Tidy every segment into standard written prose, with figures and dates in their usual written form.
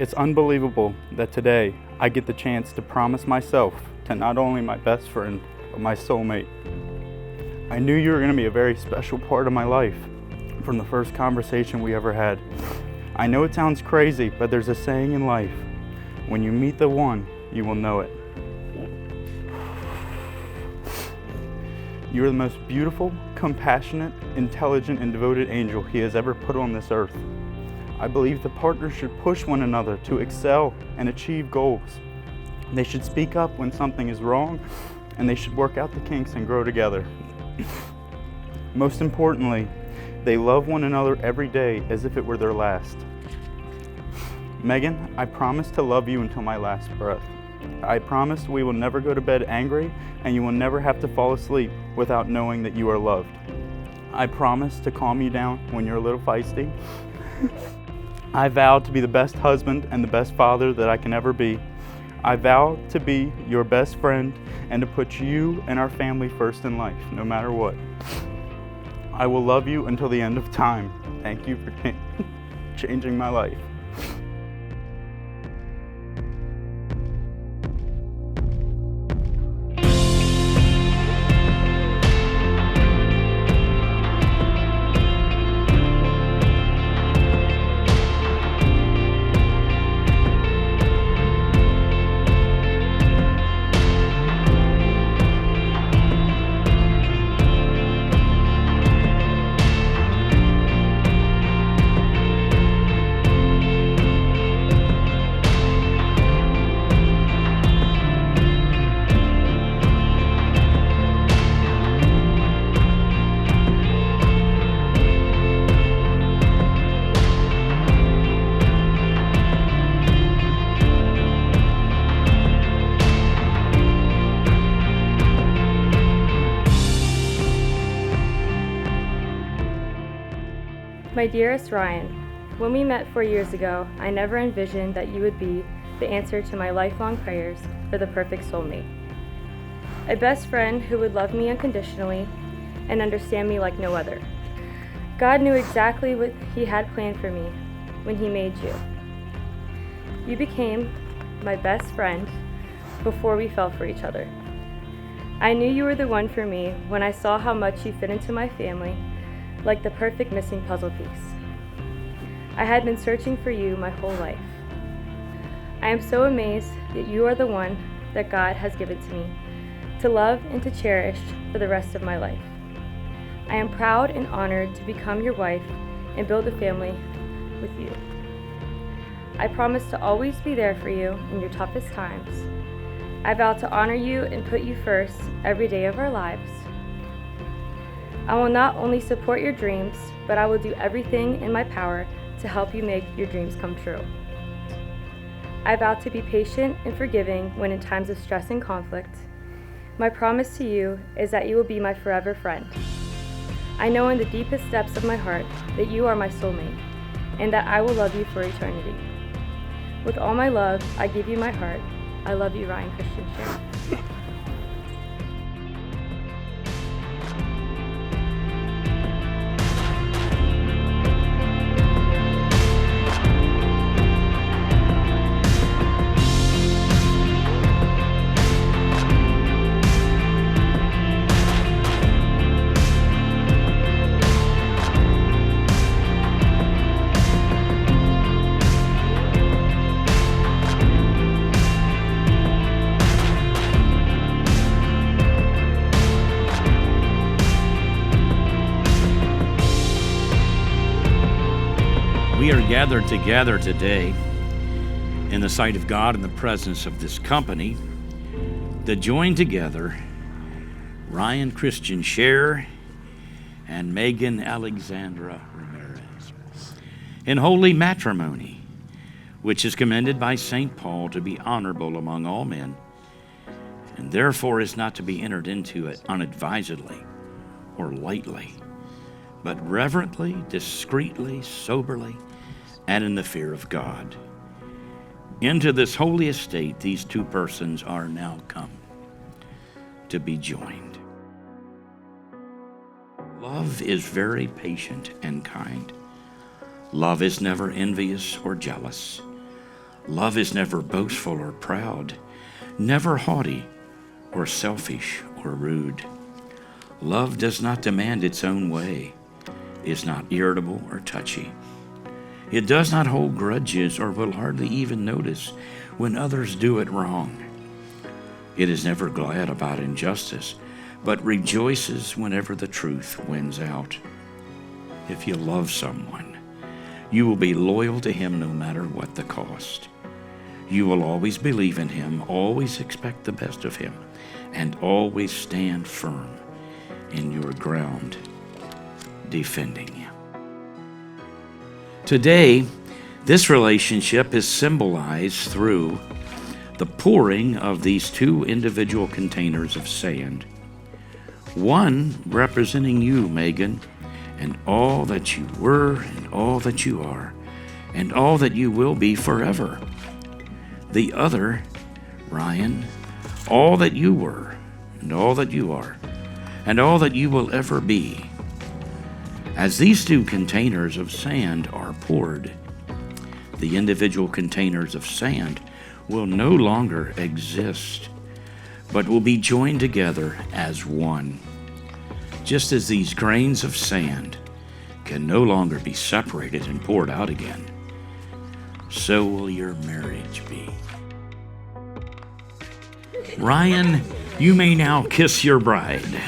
It's unbelievable that today I get the chance to promise myself to not only my best friend, but my soulmate. I knew you were going to be a very special part of my life from the first conversation we ever had. I know it sounds crazy, but there's a saying in life, when you meet the one, you will know it. You are the most beautiful, compassionate, intelligent, and devoted angel He has ever put on this earth. I believe the partners should push one another to excel and achieve goals. They should speak up when something is wrong, and they should work out the kinks and grow together. Most importantly, they love one another every day as if it were their last. Megan, I promise to love you until my last breath. I promise we will never go to bed angry, and you will never have to fall asleep without knowing that you are loved. I promise to calm you down when you're a little feisty. I vow to be the best husband and the best father that I can ever be. I vow to be your best friend and to put you and our family first in life, no matter what. I will love you until the end of time. Thank you for changing my life. My dearest Ryan, when we met 4 years ago, I never envisioned that you would be the answer to my lifelong prayers for the perfect soulmate. A best friend who would love me unconditionally and understand me like no other. God knew exactly what He had planned for me when He made you. You became my best friend before we fell for each other. I knew you were the one for me when I saw how much you fit into my family, like the perfect missing puzzle piece. I had been searching for you my whole life. I am so amazed that you are the one that God has given to me, to love and to cherish for the rest of my life. I am proud and honored to become your wife and build a family with you. I promise to always be there for you in your toughest times. I vow to honor you and put you first every day of our lives. I will not only support your dreams, but I will do everything in my power to help you make your dreams come true. I vow to be patient and forgiving when in times of stress and conflict. My promise to you is that you will be my forever friend. I know in the deepest depths of my heart that you are my soulmate, and that I will love you for eternity. With all my love, I give you my heart. I love you, Ryan Christian Scher. We are gathered together today in the sight of God in the presence of this company to join together Ryan Christian Scher and Megan Alexandra Ramirez in holy matrimony, which is commended by St. Paul to be honorable among all men, and therefore is not to be entered into it unadvisedly or lightly, but reverently, discreetly, soberly, and in the fear of God. Into this holy estate these two persons are now come to be joined. Love is very patient and kind. Love is never envious or jealous. Love is never boastful or proud, never haughty or selfish or rude. Love does not demand its own way, is not irritable or touchy. It does not hold grudges or will hardly even notice when others do it wrong. It is never glad about injustice, but rejoices whenever the truth wins out. If you love someone, you will be loyal to him no matter what the cost. You will always believe in him, always expect the best of him, and always stand firm in your ground, defending him. Today, this relationship is symbolized through the pouring of these two individual containers of sand. One representing you, Megan, and all that you were and all that you are, and all that you will be forever. The other, Ryan, all that you were and all that you are, and all that you will ever be. As these two containers of sand are poured, the individual containers of sand will no longer exist, but will be joined together as one. Just as these grains of sand can no longer be separated and poured out again, so will your marriage be. Ryan, you may now kiss your bride.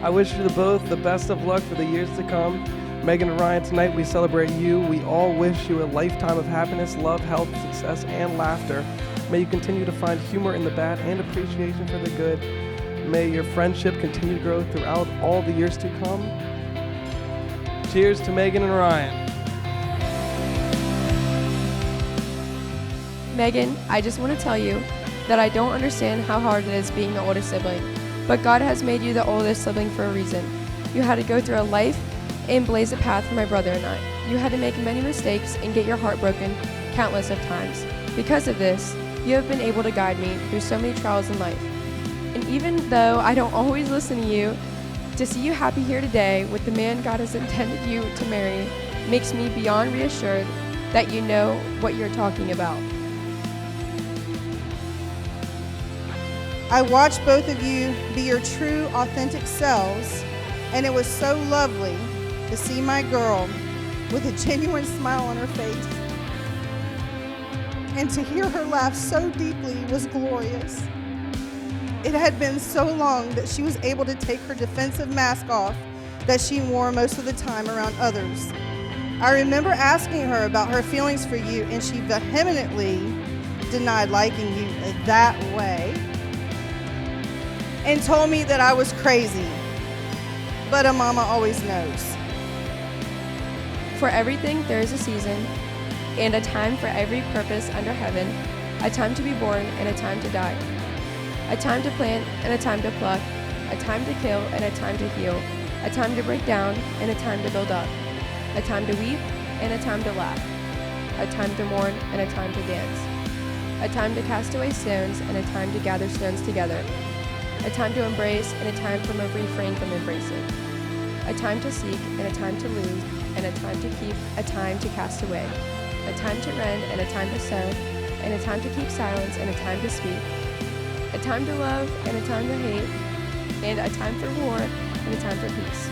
I wish you both the best of luck for the years to come. Megan and Ryan, tonight we celebrate you. We all wish you a lifetime of happiness, love, health, success, and laughter. May you continue to find humor in the bad and appreciation for the good. May your friendship continue to grow throughout all the years to come. Cheers to Megan and Ryan. Megan, I just want to tell you that I don't understand how hard it is being the oldest sibling, but God has made you the oldest sibling for a reason. You had to go through a life and blaze a path for my brother and I. You had to make many mistakes and get your heart broken countless of times. Because of this, you have been able to guide me through so many trials in life. And even though I don't always listen to you, to see you happy here today with the man God has intended you to marry makes me beyond reassured that you know what you're talking about. I watched both of you be your true, authentic selves, and it was so lovely to see my girl with a genuine smile on her face. And to hear her laugh so deeply was glorious. It had been so long that she was able to take her defensive mask off that she wore most of the time around others. I remember asking her about her feelings for you, and she vehemently denied liking you that way and told me that I was crazy. But a mama always knows. For everything there is a season, and a time for every purpose under heaven, a time to be born and a time to die, a time to plant and a time to pluck, a time to kill and a time to heal, a time to break down and a time to build up, a time to weep and a time to laugh, a time to mourn, and a time to dance. A time to cast away stones, and a time to gather stones together. A time to embrace, and a time from refrain from embracing. A time to seek, and a time to lose, and a time to keep, a time to cast away. A time to rend, and a time to sow, and a time to keep silence, and a time to speak. A time to love, and a time to hate, and a time for war, and a time for peace.